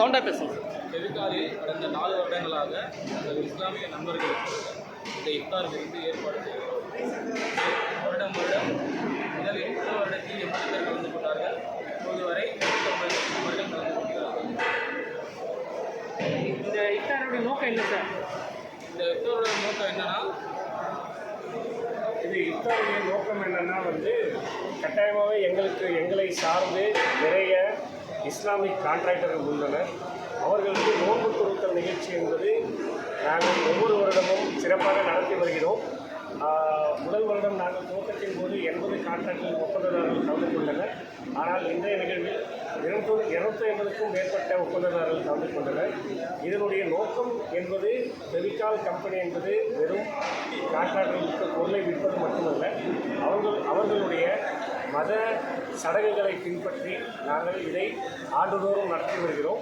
சவுண்டாக பேசுங்க சார். எதிர்காலில் கடந்த 4 வருடங்களாக அந்த இஸ்லாமிய நண்பர்களுக்கு இந்த இஃப்தார் விருந்து ஏற்பாடு செய்கிறோம். வருடம் முதல் 8 வருடத்தில் 80 பேர் கலந்து கொண்டார்கள். இப்போது வரை 150 நபர்கள் கலந்து கொண்டார்கள். இந்த இஃப்தாரோட நோக்கம் என்ன சார்? இந்த இஃப்தாரோட நோக்கம் என்னன்னா, இது இஃப்தாருடைய நோக்கம் என்னென்னா கட்டாயமாகவே எங்களை சார்ந்து நிறைய இஸ்லாமிக் கான்ட்ராக்டர்கள் உள்ளனர். அவர்களுக்கு நோன்பு துறத்தல் நிகழ்ச்சி என்பது நாங்கள் ஒவ்வொரு வருடமும் சிறப்பாக நடத்தி வருகிறோம். முதல் வருடம் நாங்கள் துவக்கத்தின் போது 80 கான்ட்ராக்டர்கள் ஒப்பந்ததாரர்கள் கலந்து கொண்டனர். ஆனால் இன்றைய நிகழ்வில் 250க்கும் மேற்பட்ட ஒப்பந்ததாரர்கள் கலந்து கொண்டனர். இதனுடைய நோக்கம் என்பது ஃபெவிகால் கம்பெனி என்பது வெறும் கான்ட்ராக்டர்களுக்கு பொருளை விற்பது மட்டுமல்ல, அவர்களுடைய மத சடங்குகளை பின்பற்றி நாங்கள் இதை ஆண்டுதோறும் நடத்தி வருகிறோம்.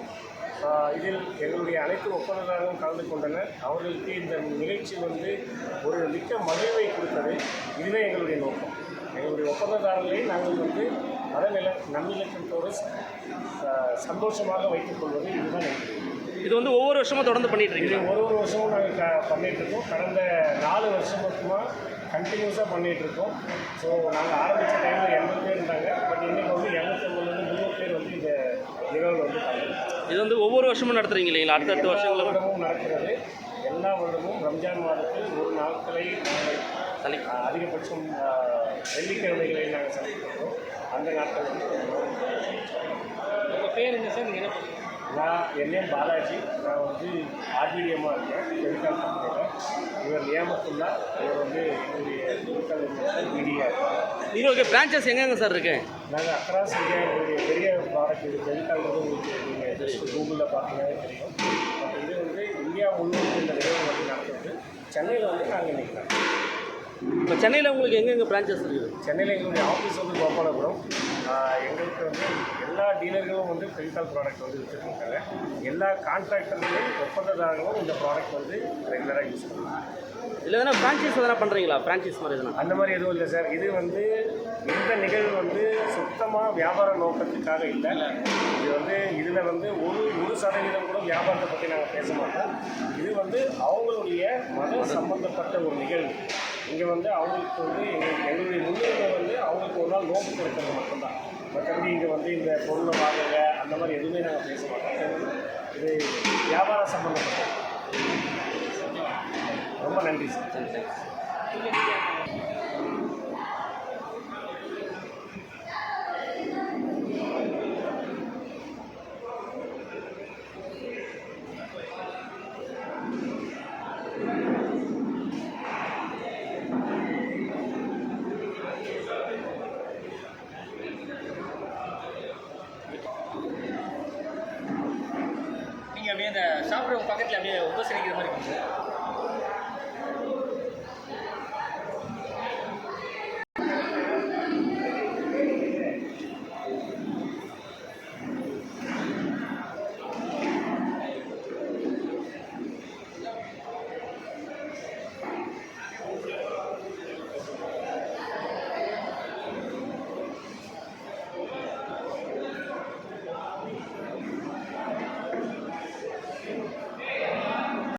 இதில் எங்களுடைய அனைத்து ஒப்பந்ததாரர்களும் கலந்து கொண்டனர். அவர்களுக்கு இந்த நிகழ்ச்சி ஒரு மிக்க மகிழ்வை கொடுத்தது. இதுவே எங்களுடைய நோக்கம். எங்களுடைய ஒப்பந்ததாரர்களை நாங்கள் நல்லிணக்கத்தோடு சந்தோஷமாக வைத்துக் கொள்வது இதுதான் எங்களுக்கு. இது ஒவ்வொரு வருஷமும் தொடர்ந்து பண்ணிட்டு இருக்கீங்க? இது ஒரு வருஷமும் நாங்கள் பண்ணிகிட்ருக்கோம். கடந்த 4 வருஷமாக கண்டினியூஸாக பண்ணிகிட்ருக்கோம். ஸோ நாங்கள் ஆரம்பித்த டைமில் 80 பேர் இருந்தாங்க. பட் இன்றைக்கி 250 பேர் இந்த நிகழ்வு இது ஒவ்வொரு வருஷமும் நடத்துகிறீங்க இல்லைங்களா? அடுத்தடுத்த வருடமும் நடக்கிறது. எல்லா வருடமும் ரம்ஜான் மாதத்தில் ஒரு நாட்களை அதிகபட்சம் வெள்ளிக்கிழமைகளை நாங்கள் சந்திக்கிறோம். அந்த நாட்கள் உங்கள் பேர் என்ன சார்? நீங்கள் என்ன பண்ணுறீங்க? என் நேம் பாலாஜி. நான் ஆர்பிடிஎம்மாக இருக்கேன் ஃபெவிகால் கம்பெனியில். இவர் நியாமத்துல்லா. இவர் என்னுடைய ஃபெவிகால் மீடியா. நீங்கள் பிரான்ச்சஸ் எங்கெங்க சார் இருக்கு? நாங்கள் அக்ராஸ் இந்தியா எங்களுடைய பெரிய ப்ராடக்ட் இது ஃபெவிகால் உங்களுக்கு நீங்கள் ஜஸ்ட் கூகுளில் பார்த்தீங்கன்னா தெரியும். பட் இது இந்தியா முழுவதும் இந்த நிகழ்வு நடக்குது. சென்னையில் நாங்கள் இன்றைக்கி இப்போ சென்னையில் உங்களுக்கு எங்கெங்கே பிரான்ச்சஸ் இருக்குது? சென்னையில் எங்களுடைய ஆஃபீஸ் கோபாலபுரம். எங்களுக்கு எல்லா டீலர்களும் ஃபெவிகால் ப்ராடக்ட் வச்சுருக்காங்க. எல்லா கான்ட்ராக்டர்களும் ஒப்பந்ததாரர்களும் இந்த ப்ராடக்ட் ரெகுலராக யூஸ் பண்ணுவாங்க. இல்லை எதனா ஃப்ரான்ச்சைஸ் எதனா பண்ணுறீங்களா? ஃப்ரான்ச்சைஸ் மாதிரி எதுனா? அந்த மாதிரி எதுவும் இல்லை சார். இது இந்த நிகழ்வு சுத்தமாக வியாபார நோக்கத்துக்காக இல்லை. இது இதில் ஒரு சதவீதம் கூட வியாபாரத்தை பற்றி நாங்கள் பேச மாட்டோம். இது அவங்களுடைய மத சம்பந்தப்பட்ட ஒரு நிகழ்வு. இங்கே அவங்களுக்கு எங்களுடைய முன்னுரிமை அவங்களுக்கு ஒரு நாள் நோக்கு கொடுக்கறது மட்டும்தான். மற்றபடி இங்கே இந்த பொருளை வாங்குங்க அந்த மாதிரி எதுவுமே நாங்கள் பேச மாட்டோம். இது வியாபார சம்பந்தப்பட்டது. ரொம்ப நன்றி சார். நீங்கள் அப்படியே அந்த சாப்பிட்றவங்க பக்கத்தில் அப்படியே உபசரிக்கிற மாதிரி இருக்குது.